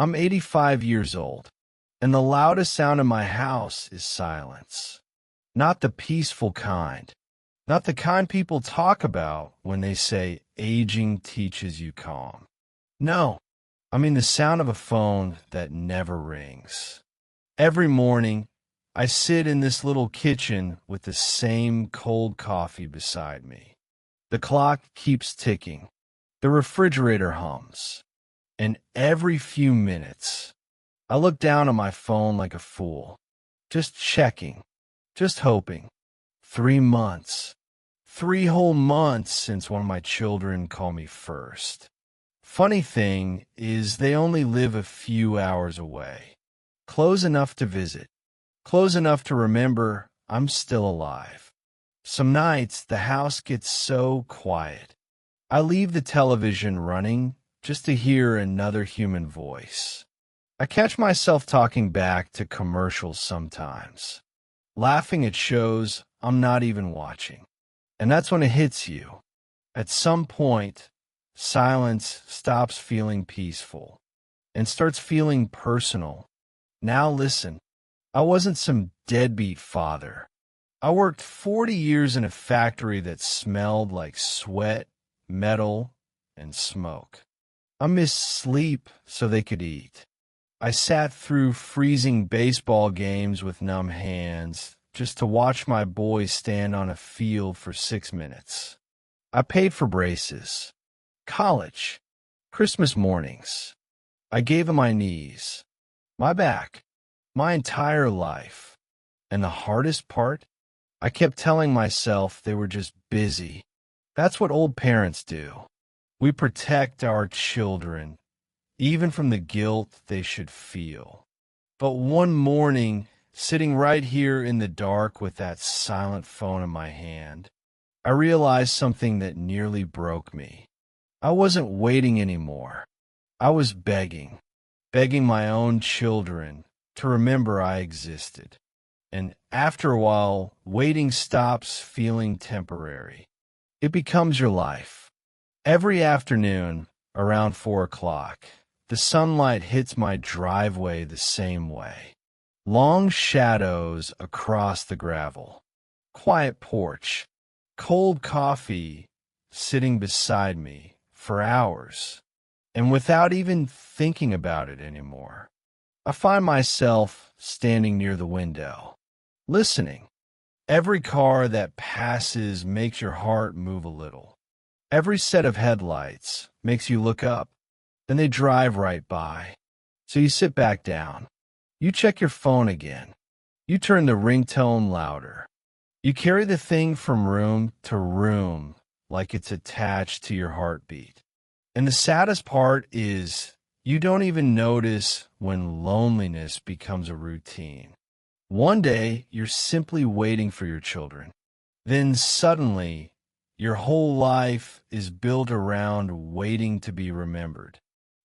I'm 85 years old, and the loudest sound in my house is silence. Not the peaceful kind. Not the kind people talk about when they say aging teaches you calm. No, I mean the sound of a phone that never rings. Every morning, I sit in this little kitchen with the same cold coffee beside me. The clock keeps ticking. The refrigerator hums. And every few minutes, I look down at my phone like a fool. Just checking. Just hoping. 3 months. 3 whole months since one of my children called me first. Funny thing is they only live a few hours away. Close enough to visit. Close enough to remember I'm still alive. Some nights the house gets so quiet. I leave the television running just to hear another human voice. I catch myself talking back to commercials sometimes, laughing at shows I'm not even watching. And that's when it hits you. At some point, silence stops feeling peaceful and starts feeling personal. Now listen, I wasn't some deadbeat father. I worked 40 years in a factory that smelled like sweat, metal, and smoke. I missed sleep so they could eat. I sat through freezing baseball games with numb hands just to watch my boys stand on a field for 6 minutes. I paid for braces, college, Christmas mornings. I gave them my knees, my back, my entire life. And the hardest part? I kept telling myself they were just busy. That's what old parents do. We protect our children, even from the guilt they should feel. But one morning, sitting right here in the dark with that silent phone in my hand, I realized something that nearly broke me. I wasn't waiting anymore. I was begging my own children to remember I existed. And after a while, waiting stops feeling temporary. It becomes your life. Every afternoon, around 4 o'clock, the sunlight hits my driveway the same way. Long shadows across the gravel. Quiet porch. Cold coffee sitting beside me for hours. And without even thinking about it anymore, I find myself standing near the window, listening. Every car that passes makes your heart move a little. Every set of headlights makes you look up. Then they drive right by. So you sit back down. You check your phone again. You turn the ringtone louder. You carry the thing from room to room like it's attached to your heartbeat. And the saddest part is you don't even notice when loneliness becomes a routine. One day, you're simply waiting for your children. Then suddenly, your whole life is built around waiting to be remembered.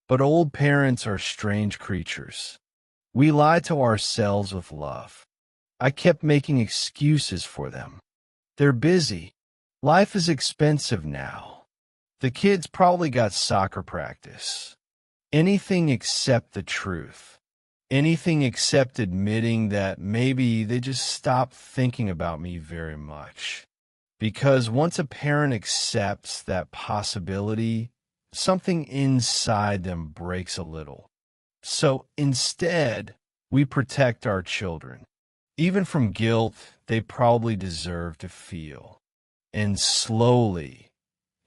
But old parents are strange creatures. We lie to ourselves with love. I kept making excuses for them. They're busy. Life is expensive now. The kids probably got soccer practice. Anything except the truth. Anything except admitting that maybe they just stopped thinking about me very much. Because once a parent accepts that possibility, something inside them breaks a little. So instead, we protect our children, even from guilt they probably deserve to feel. And slowly,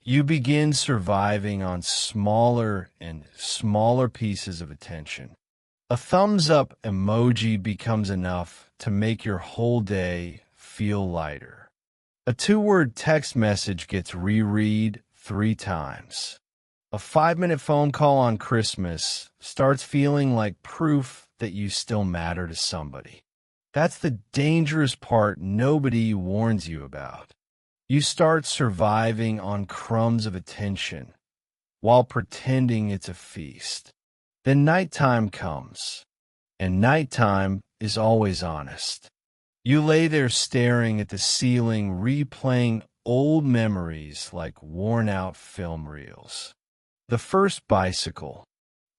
you begin surviving on smaller and smaller pieces of attention. A thumbs up emoji becomes enough to make your whole day feel lighter. A 2-word text message gets reread 3 times. A 5-minute phone call on Christmas starts feeling like proof that you still matter to somebody. That's the dangerous part nobody warns you about. You start surviving on crumbs of attention while pretending it's a feast. Then nighttime comes, and nighttime is always honest. You lay there staring at the ceiling, replaying old memories like worn-out film reels. The first bicycle,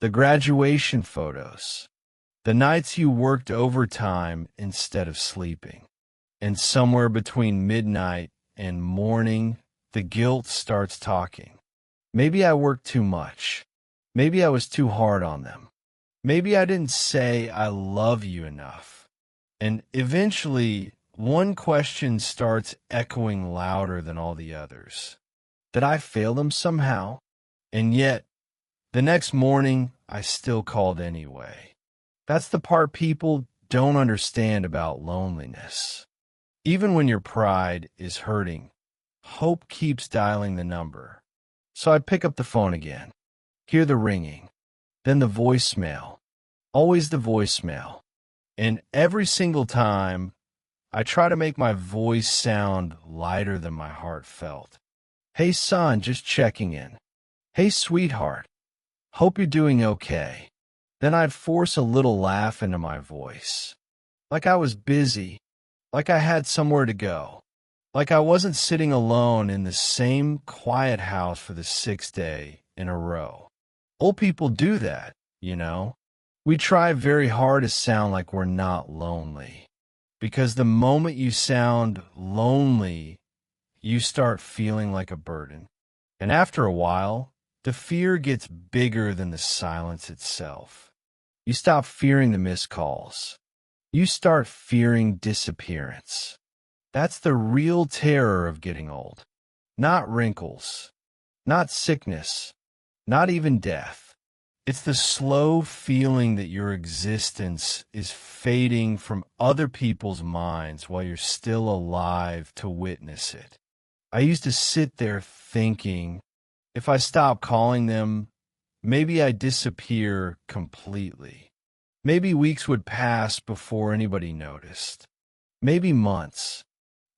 the graduation photos, the nights you worked overtime instead of sleeping. And somewhere between midnight and morning, the guilt starts talking. Maybe I worked too much. Maybe I was too hard on them. Maybe I didn't say I love you enough. And eventually, one question starts echoing louder than all the others. Did I fail them somehow? And yet, the next morning, I still called anyway. That's the part people don't understand about loneliness. Even when your pride is hurting, hope keeps dialing the number. So I pick up the phone again, hear the ringing, then the voicemail, always the voicemail. And every single time, I try to make my voice sound lighter than my heart felt. Hey son, just checking in. Hey sweetheart, hope you're doing okay. Then I'd force a little laugh into my voice. Like I was busy, like I had somewhere to go, like I wasn't sitting alone in the same quiet house for the 6th day in a row. Old people do that, you know. We try very hard to sound like we're not lonely. Because the moment you sound lonely, you start feeling like a burden. And after a while, the fear gets bigger than the silence itself. You stop fearing the missed calls. You start fearing disappearance. That's the real terror of getting old. Not wrinkles, not sickness, not even death. It's the slow feeling that your existence is fading from other people's minds while you're still alive to witness it. I used to sit there thinking, if I stop calling them, maybe I disappear completely. Maybe weeks would pass before anybody noticed. Maybe months.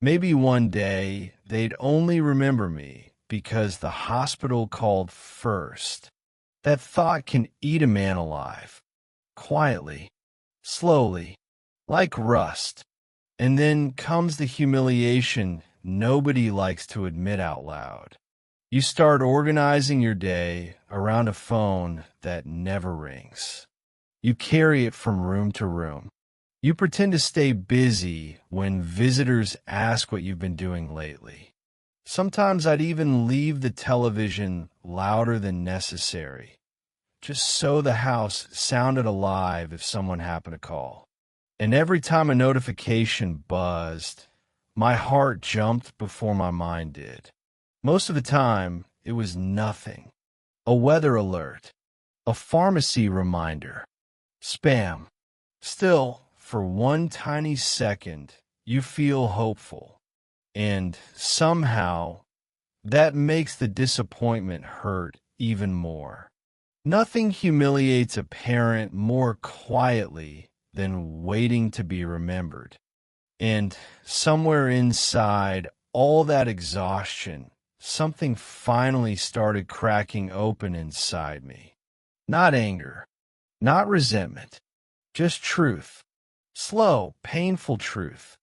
Maybe one day they'd only remember me because the hospital called first. That thought can eat a man alive, quietly, slowly, like rust. And then comes the humiliation nobody likes to admit out loud. You start organizing your day around a phone that never rings. You carry it from room to room. You pretend to stay busy when visitors ask what you've been doing lately. Sometimes I'd even leave the television louder than necessary, just so the house sounded alive if someone happened to call. And every time a notification buzzed, my heart jumped before my mind did. Most of the time, it was nothing. A weather alert, a pharmacy reminder, spam. Still, for one tiny second, you feel hopeful. And somehow, that makes the disappointment hurt even more. Nothing humiliates a parent more quietly than waiting to be remembered. And somewhere inside all that exhaustion, something finally started cracking open inside me. Not anger, not resentment, just truth. Slow, painful truth.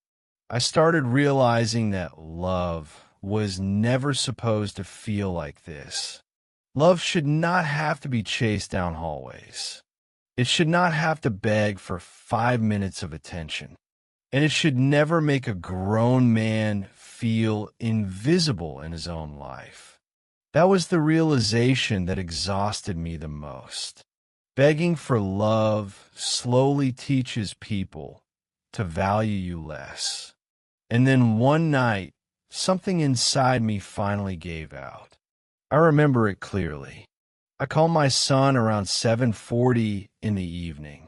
I started realizing that love was never supposed to feel like this. Love should not have to be chased down hallways. It should not have to beg for 5 minutes of attention. And it should never make a grown man feel invisible in his own life. That was the realization that exhausted me the most. Begging for love slowly teaches people to value you less. And then one night, something inside me finally gave out. I remember it clearly. I called my son around 7:40 in the evening.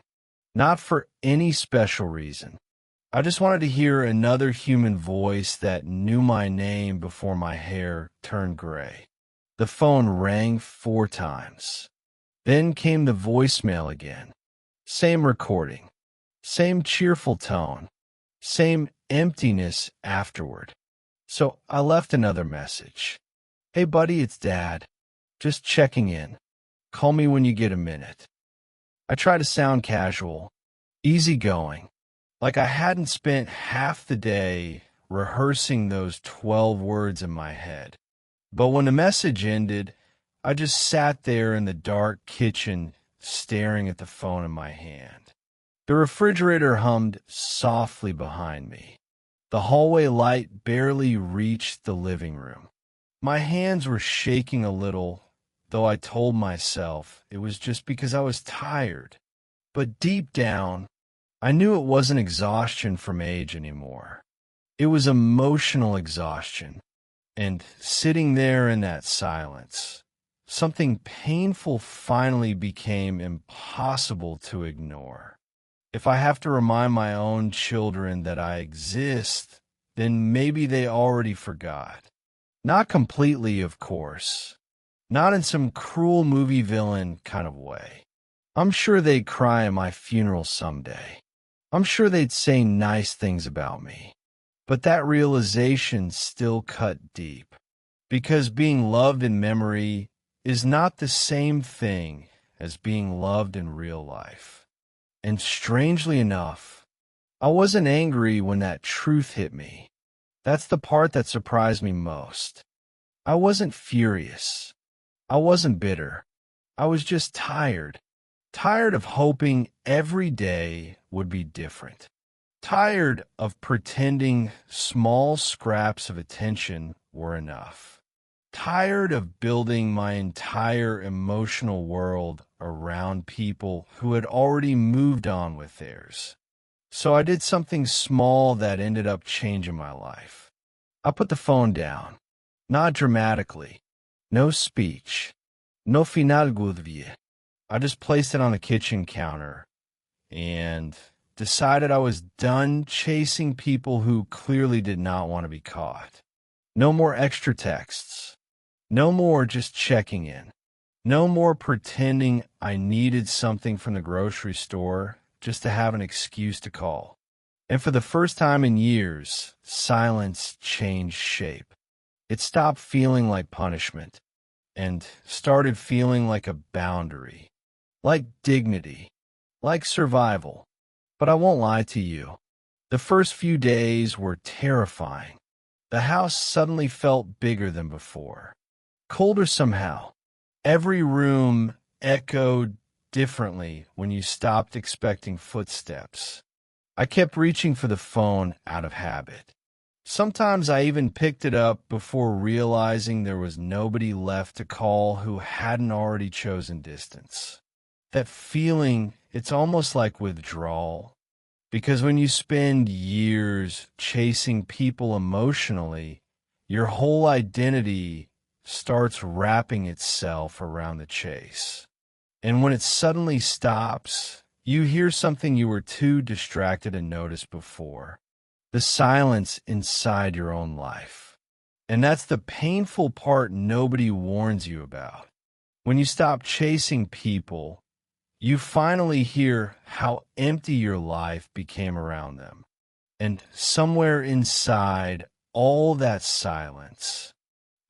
Not for any special reason. I just wanted to hear another human voice that knew my name before my hair turned gray. The phone rang 4 times. Then came the voicemail again. Same recording. Same cheerful tone. Same emptiness afterward. So I left another message. Hey buddy, it's Dad. Just checking in. Call me when you get a minute. I try to sound casual, easygoing, like I hadn't spent half the day rehearsing those 12 words in my head. But when the message ended, I just sat there in the dark kitchen staring at the phone in my hand. The refrigerator hummed softly behind me. The hallway light barely reached the living room. My hands were shaking a little, though I told myself it was just because I was tired. But deep down, I knew it wasn't exhaustion from age anymore. It was emotional exhaustion. And sitting there in that silence, something painful finally became impossible to ignore. If I have to remind my own children that I exist, then maybe they already forgot. Not completely, of course. Not in some cruel movie villain kind of way. I'm sure they'd cry at my funeral someday. I'm sure they'd say nice things about me. But that realization still cut deep. Because being loved in memory is not the same thing as being loved in real life. And strangely enough, I wasn't angry when that truth hit me. That's the part that surprised me most. I wasn't furious. I wasn't bitter. I was just tired. Tired of hoping every day would be different. Tired of pretending small scraps of attention were enough. Tired of building my entire emotional world around people who had already moved on with theirs. So I did something small that ended up changing my life. I put the phone down. Not dramatically. No speech. No final gudvie. I just placed it on the kitchen counter and decided I was done chasing people who clearly did not want to be caught. No more extra texts. No more just checking in. No more pretending I needed something from the grocery store just to have an excuse to call. And for the first time in years, silence changed shape. It stopped feeling like punishment and started feeling like a boundary, like dignity, like survival. But I won't lie to you. The first few days were terrifying. The house suddenly felt bigger than before. Colder somehow. Every room echoed differently when you stopped expecting footsteps. I kept reaching for the phone out of habit. Sometimes I even picked it up before realizing there was nobody left to call who hadn't already chosen distance. That feeling, it's almost like withdrawal. Because when you spend years chasing people emotionally, your whole identity starts wrapping itself around the chase. And when it suddenly stops, you hear something you were too distracted to notice before. The silence inside your own life. And that's the painful part nobody warns you about. When you stop chasing people, you finally hear how empty your life became around them. And somewhere inside all that silence,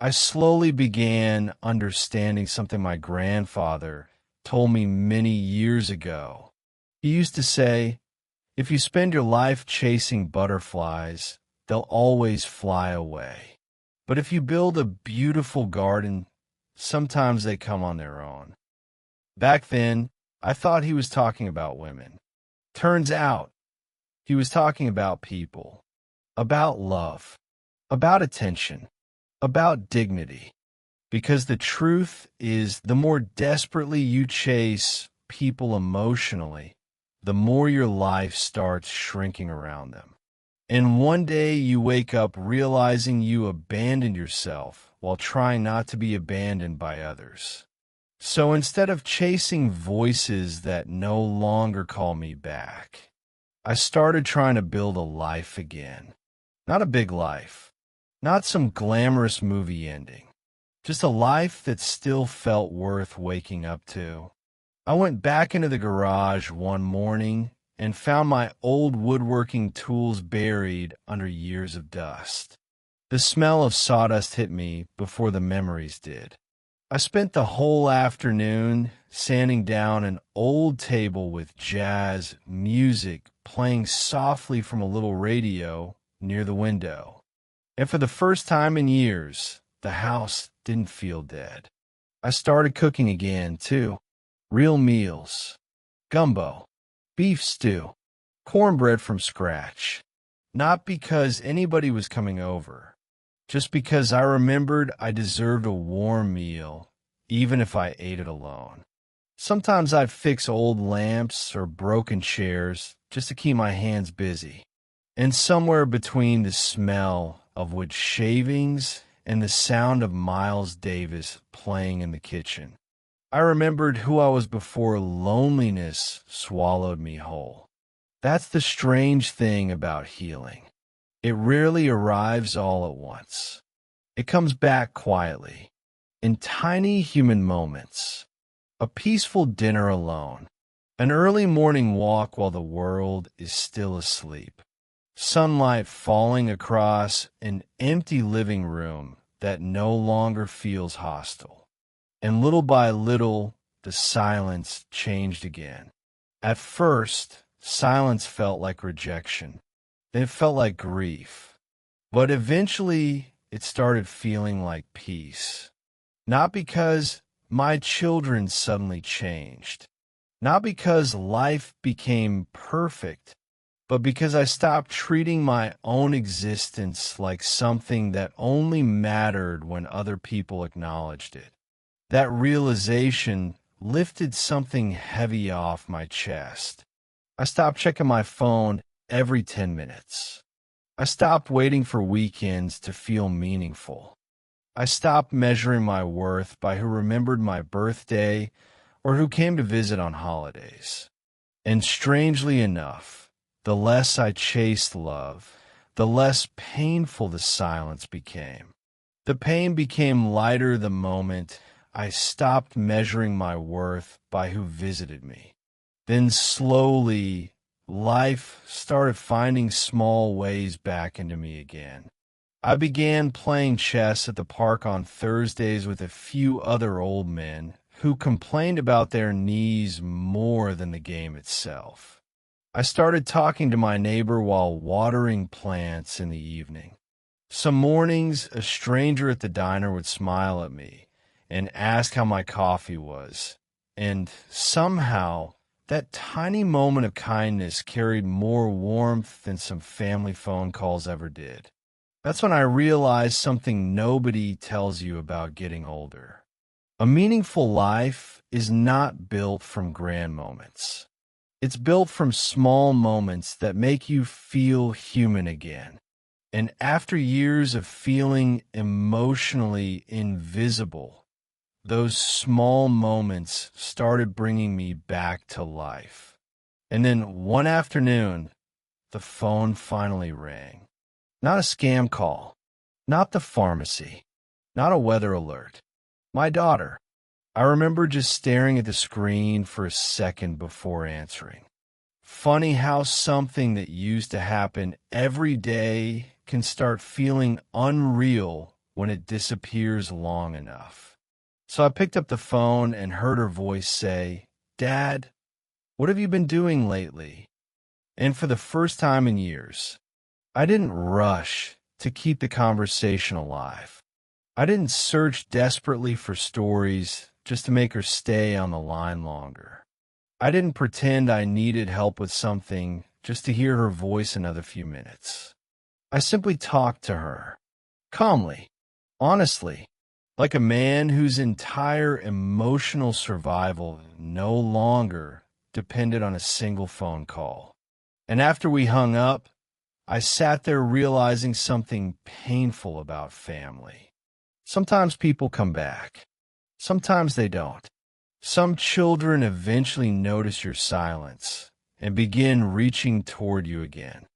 I slowly began understanding something my grandfather told me many years ago. He used to say, if you spend your life chasing butterflies, they'll always fly away. But if you build a beautiful garden, sometimes they come on their own. Back then, I thought he was talking about women. Turns out, he was talking about people, about love, about attention, about dignity. Because the truth is, the more desperately you chase people emotionally, the more your life starts shrinking around them. And one day you wake up realizing you abandoned yourself while trying not to be abandoned by others. So instead of chasing voices that no longer call me back, I started trying to build a life again. Not a big life. Not some glamorous movie ending. Just a life that still felt worth waking up to. I went back into the garage one morning and found my old woodworking tools buried under years of dust. The smell of sawdust hit me before the memories did. I spent the whole afternoon sanding down an old table with jazz music playing softly from a little radio near the window. And for the first time in years, the house didn't feel dead. I started cooking again, too. real meals, gumbo, beef stew, cornbread from scratch. Not because anybody was coming over, just because I remembered I deserved a warm meal, even if I ate it alone. Sometimes I'd fix old lamps or broken chairs just to keep my hands busy. And somewhere between the smell of wood shavings and the sound of Miles Davis playing in the kitchen, I remembered who I was before loneliness swallowed me whole. That's the strange thing about healing. It rarely arrives all at once. It comes back quietly, in tiny human moments. A peaceful dinner alone, an early morning walk while the world is still asleep, sunlight falling across an empty living room that no longer feels hostile. And little by little, the silence changed again. At first, silence felt like rejection. Then it felt like grief. But eventually, it started feeling like peace. Not because my children suddenly changed. Not because life became perfect, but because I stopped treating my own existence like something that only mattered when other people acknowledged it. That realization lifted something heavy off my chest. I stopped checking my phone every 10 minutes. I stopped waiting for weekends to feel meaningful. I stopped measuring my worth by who remembered my birthday or who came to visit on holidays. And strangely enough, the less I chased love, the less painful the silence became. The pain became lighter the moment I stopped measuring my worth by who visited me. Then slowly, life started finding small ways back into me again. I began playing chess at the park on Thursdays with a few other old men who complained about their knees more than the game itself. I started talking to my neighbor while watering plants in the evening. Some mornings, a stranger at the diner would smile at me and ask how my coffee was. And somehow, that tiny moment of kindness carried more warmth than some family phone calls ever did. That's when I realized something nobody tells you about getting older. A meaningful life is not built from grand moments. It's built from small moments that make you feel human again. And after years of feeling emotionally invisible, those small moments started bringing me back to life. And then one afternoon, the phone finally rang. Not a scam call, not the pharmacy, not a weather alert. My daughter. I remember just staring at the screen for a second before answering. Funny how something that used to happen every day can start feeling unreal when it disappears long enough. So I picked up the phone and heard her voice say, "Dad, what have you been doing lately?" And for the first time in years, I didn't rush to keep the conversation alive. I didn't search desperately for stories just to make her stay on the line longer. I didn't pretend I needed help with something just to hear her voice another few minutes. I simply talked to her, calmly, honestly, like a man whose entire emotional survival no longer depended on a single phone call. And after we hung up, I sat there realizing something painful about family. Sometimes people come back. Sometimes they don't. Some children eventually notice your silence and begin reaching toward you again.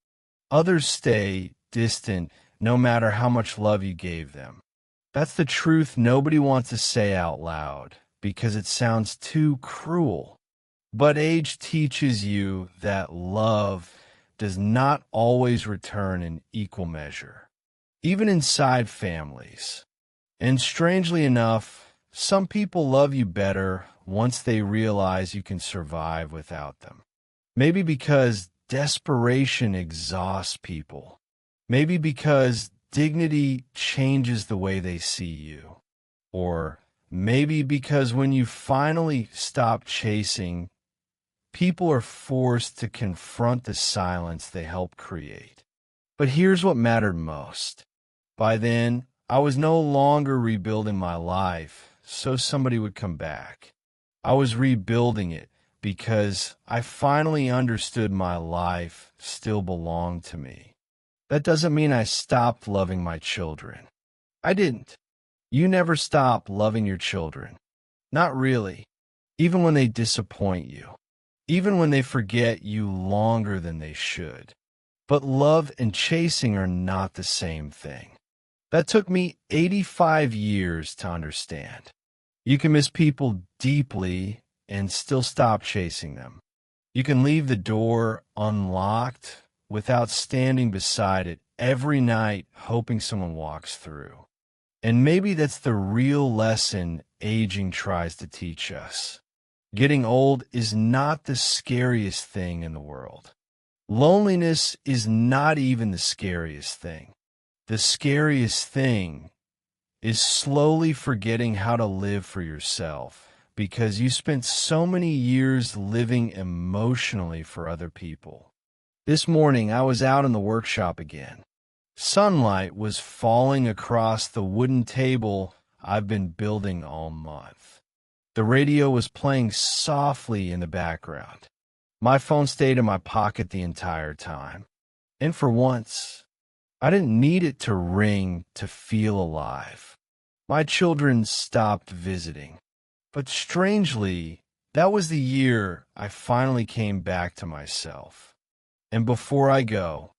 Others stay distant no matter how much love you gave them. That's the truth nobody wants to say out loud because it sounds too cruel. But age teaches you that love does not always return in equal measure, even inside families. And strangely enough, some people love you better once they realize you can survive without them. Maybe because desperation exhausts people. Maybe because dignity changes the way they see you. Or Maybe because when you finally stop chasing, people are forced to confront the silence they helped create. But here's what mattered most. By then, I was no longer rebuilding my life so somebody would come back. I was rebuilding it because I finally understood my life still belonged to me. That doesn't mean I stopped loving my children. I didn't. You never stop loving your children. Not really. Even when they disappoint you. Even when they forget you longer than they should. But love and chasing are not the same thing. That took me 85 years to understand. You can miss people deeply and still stop chasing them. You can leave the door unlocked without standing beside it every night hoping someone walks through. And maybe that's the real lesson aging tries to teach us. Getting old is not the scariest thing in the world. Loneliness is not even the scariest thing. The scariest thing is slowly forgetting how to live for yourself because you spent so many years living emotionally for other people. This morning, I was out in the workshop again. Sunlight was falling across the wooden table I've been building all month. The radio was playing softly in the background. My phone stayed in my pocket the entire time. And for once, I didn't need it to ring to feel alive. My children stopped visiting. But strangely, that was the year I finally came back to myself. And before I go,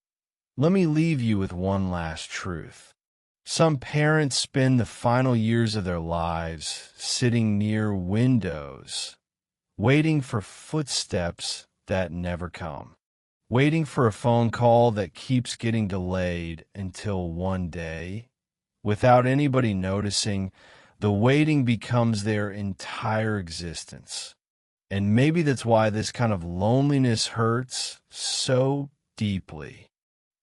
let me leave you with one last truth. Some parents spend the final years of their lives sitting near windows, waiting for footsteps that never come, waiting for a phone call that keeps getting delayed until one day, without anybody noticing, the waiting becomes their entire existence. And maybe that's why this kind of loneliness hurts so deeply,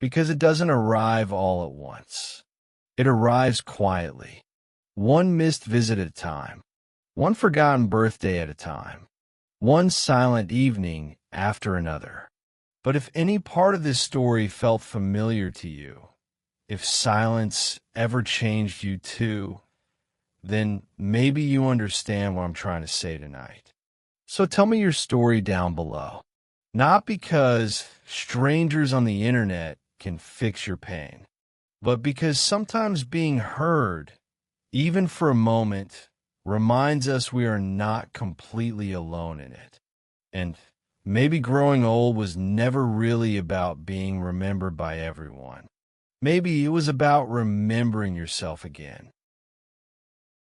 because it doesn't arrive all at once. It arrives quietly, one missed visit at a time, one forgotten birthday at a time, one silent evening after another. But if any part of this story felt familiar to you, if silence ever changed you too, then maybe you understand what I'm trying to say tonight. So tell me your story down below. Not because strangers on the internet can fix your pain, but because sometimes being heard, even for a moment, reminds us we are not completely alone in it. And maybe growing old was never really about being remembered by everyone. Maybe it was about remembering yourself again.